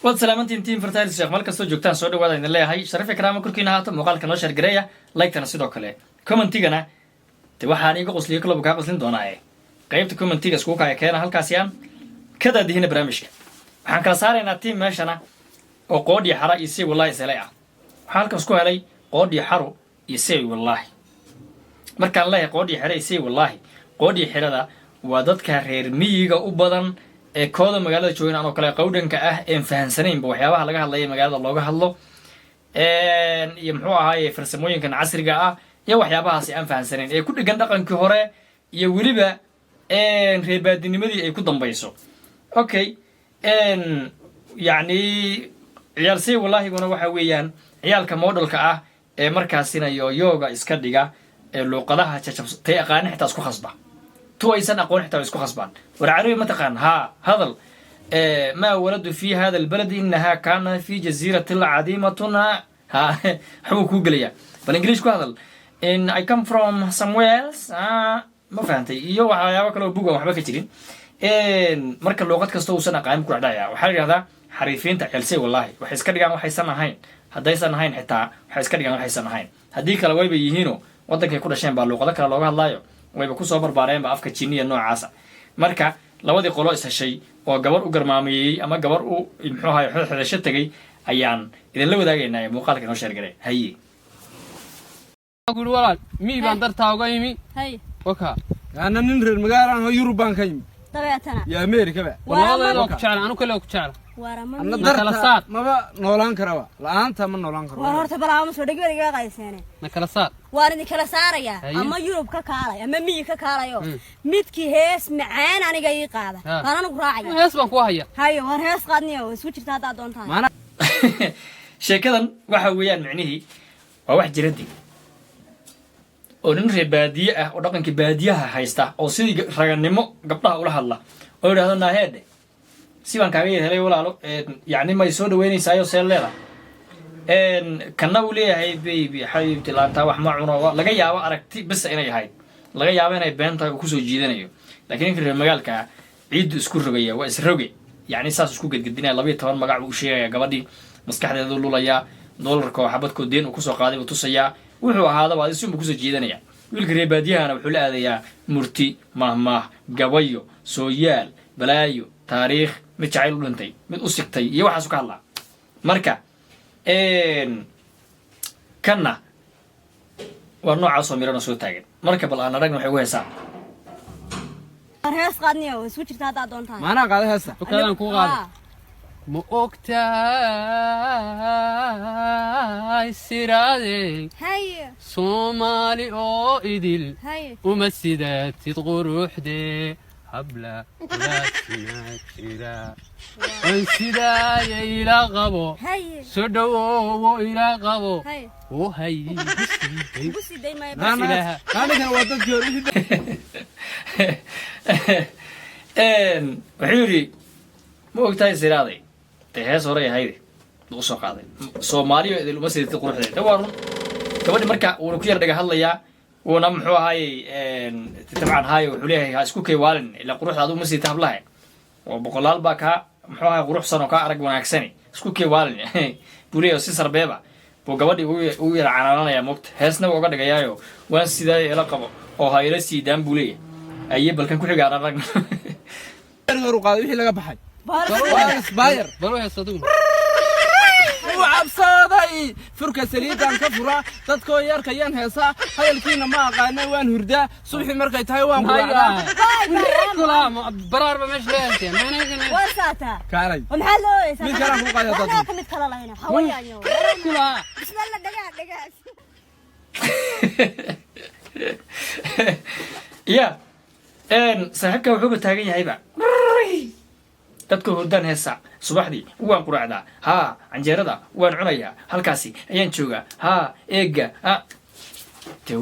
wad salaamantiin team fertile sheekh meel kastoo joogtaan soo dhawaada idin leeyahay sharaf ikraama korkiina haato muuqaalka noo share gareeya like-tana sidoo kale commentigana de waxaan iga qosliyo club ka qoslin doonaa qaybta commentiga isku kaya keena halkaas yaan kada dihina barnaamijka waxaan kala saaraynaa team meeshana oo qoodhi xara iyo si wallahi salay ah waxaan halkaas ku helay qoodhi xaro iyo si wallahi markaan leeyahay qoodhi xara iyo si wallahi qoodhi xirada waa dadka reer miyiga u badan ee kooda magaalada joogan oo kale qowdhanka ah ee fahansanayn waxyaabaha laga hadlayo magaalada looga hadlo iyo muxuu ahaayay farsamooyinkan casriga ah iyo waxyaabahaas aan fahansanayn ee ku dhigan dhaqankii hore iyo weliba reebaadinimadii ay ku dambayso okay yani ciyaal say wallahi guna waxa weeyaan ciyaalka modelka ah ee markaasina yoga iska dhiga ee luuqadaha jajabtay aqaan xitaa isku khasba تويسن أقول حتى يسكو خصبان والعربي متقن هذا ما ولد في هذا البلد إنها كان في جزيرة عظيمة ها حبوك قليا بالإنجليز كو هذا in I come from somewhere else ما فهمتي يو يا وكلو بوجا وحبا كتيرين إن مركز اللغات كستو سنة قائم كل عدايا وحاجة هذا حريفين تعلسي والله وحيس كرجع وحيسنا هين هدا يسنا هين حتى حيس كرجع وحيسنا هين هديك لو يبيهينو وضعك يكون شيء باللغة ذكر اللغة الله wayba ku soo barbaareen ba afka Chiiniya noocaasa marka labadii qolo is heshay oo gabar u garmaamiyay ama gabar u muxuu ahaay xidhasho tagay ayaan idin la wadaagaynaa muuqaalka noo sheer garay haye أقول ولد مي بندر تاوغايمي هاي وكا أنا ننرد مقالة يوروبان كايم طبيعتنا يا أمريكا بقى والله أنا كشعر أنا كله كشعر ورمى أنا درت ما بقى نولان كروا لا أنت من نولان كروا ورهرت براهم سودك بريقا قايسينه نكلاسات واردي كلا ساريا أما يوروب ككالا أما مي ككالا يو ميتكي هيس معان أنا جاي قاعدة أنا نقراعي هيس بقوها هاي ورهيس قادني وسوتش تاتا دون تاي ما أنا sheekadan waxa weeyaan macnihii waa wax jiradi oo nin reer baadiye ah oo dhaqanka baadiyaha haysta oo sidii raganimo gabdhaha ula hadla oo yiraahdo naaheede si baan kaaga helay walaalo yani may soo dhaweynaysaa seeleeda kana uu leeyahay baby xabiibti laanta wax ma cuno laga yaabo aragti bis inay ahayd laga yaabo inay beenta ku soo jiidanayo laakiin reer magaalka ciid isku rogaya waa isroge yani saas isku gadgadinaya 12 magac uu sheegay gabadhii maskaxdeedu lulaya dollarka oo xabadko deen uu ku soo qaaday uu tusaya wuxuu ahaada waa isuu ku soo jiidanaya wiilka reer baadiyahana wuxuu la aadayaa murti mahmah gabayo sooyaal balaayo taariikh mid jacayl u dhintay mid u sigtay iyo waxaas ka hadlaa marka kana waa noocaas oo mirana soo taagan marka bal aan aragna waxay u heesaa ورهيس قادني وسوتش تاتا دون تاي ما أنا قاعد هسه وكذا نكون قاعد مؤكتاي سيرادي هاي صومالي أو إدل هاي ومسيدات تغروح دي حبلا لا سناكيرا انسيدا إلى غبو هاي سدو إلى غبو هاي وهي بصي دايما أنا كان وضعت جوري وحيري مؤكتاي سيرادي hees hore ahayde uu soo qaaday Soomaaliya idil uma sidii quruxdeed tawaar gabadhi marka uu ku yar dhaga hadlaya wana muxuu ahaayay tabcan haayo wuxuu leeyahay ha isku keewaalin ila quruxdaadu uma sidii tablahay oo boqolaal baa ka muxuu ahaay quruxsan oo ka arag wanaagsan isku keewaalin buliyo si sarbeeba buu gabadhi uu yar canaanaya moogta heesna uga dhigayaayo waan sidaa ila qabo oo hayla siidaan buliyo ayay balkan ku xigaan aragna أنا رقاد وحي لقى بحي باير بروح يصدقون وعبصادي فركة سليدان كفرة تدكو ياركا يان هيسا هاي الكينا ما قانا وان هردا صبحي مركا تايوان قوانا كلا برار بمش ليلتين ورساتا كاري ومحلو يسا مين كلام فوق هذا أنا كنت كلا لهنا حوالي أنيو كلا بسم الله دقاق يا صاحبك وحوبة تاغي هايبا dadku hurdaan heesa subaxdii waan quraacdaa canjeerada waan cunayaa halkaasi ayaan joogaa eega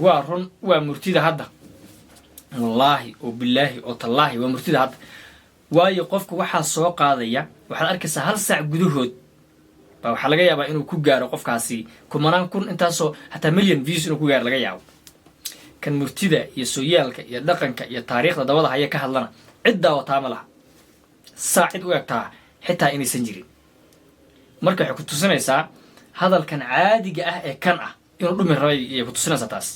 waa run waa murtida hadda wallaahi oo billaahi oo tallaahi waa murtida hadda waayo qofku waxaa soo qaadaya waxaad arkaysaa hal saac gudahood baa waxaa laga yaabaa inuu ku gaaro qofkaasi kumanaan kun intaasoo hataa milyan views inuu ku gaaro laga yaabo kan murtida iyo sooyaalka iyo dhaqanka iyo taariikhda dabada haya ka hadlana ciddaa wataa ma laha saacid u egtaa xitaa inaysan jirin marka waxay ku tusinaysaa hadalkan caadiga ah ee kan ah inuu dhumi rabay ayay ku tusinaysaa taas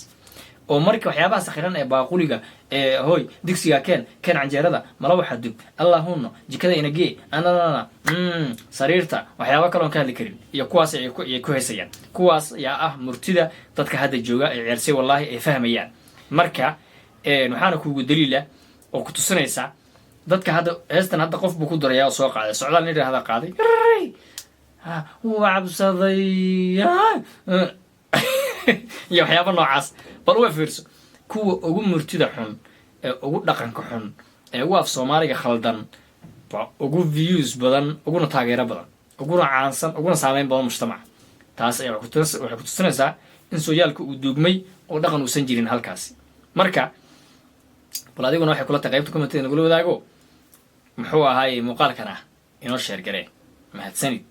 oo marka waxyaabaha sakhiran ee baaquliga ee hoy digsiga keen canjeerada mala waxa dub allahunna jikada inagee anana sariirta waxyaaba kale oo ka hadli karin iyo kuwaas ay ku heesayaan kuwaas ayaa ah murtida dadka hadda jooga ee ciyaarsi wallahi ay fahmayaan marka waxaana kuugu daliila oo ku tusinaysaa dadka hadda heestan hadda qof buu ku darayaa oo soo qaaday socdaal nin hada qaaday waa cabsaday iyo waxyaaba noocaas bal u fiirso kuwa ugu murtida xun ee ugu dhaqanka xun ee ugu af soomaaliga khaldan ugu views badan uguna taageero badan uguna caansan uguna saameyn badan mujtamaca taas ayaa waxay ku tusinaysaa in sooyaalka uu duugmay oo dhaqan uusan jirin halkaasi marka bal adiguna waxay kula tahay qaybta commentada nagula wadaago muxuu ahaayey muuqaalkan ah inoo sheer garee mahadsanid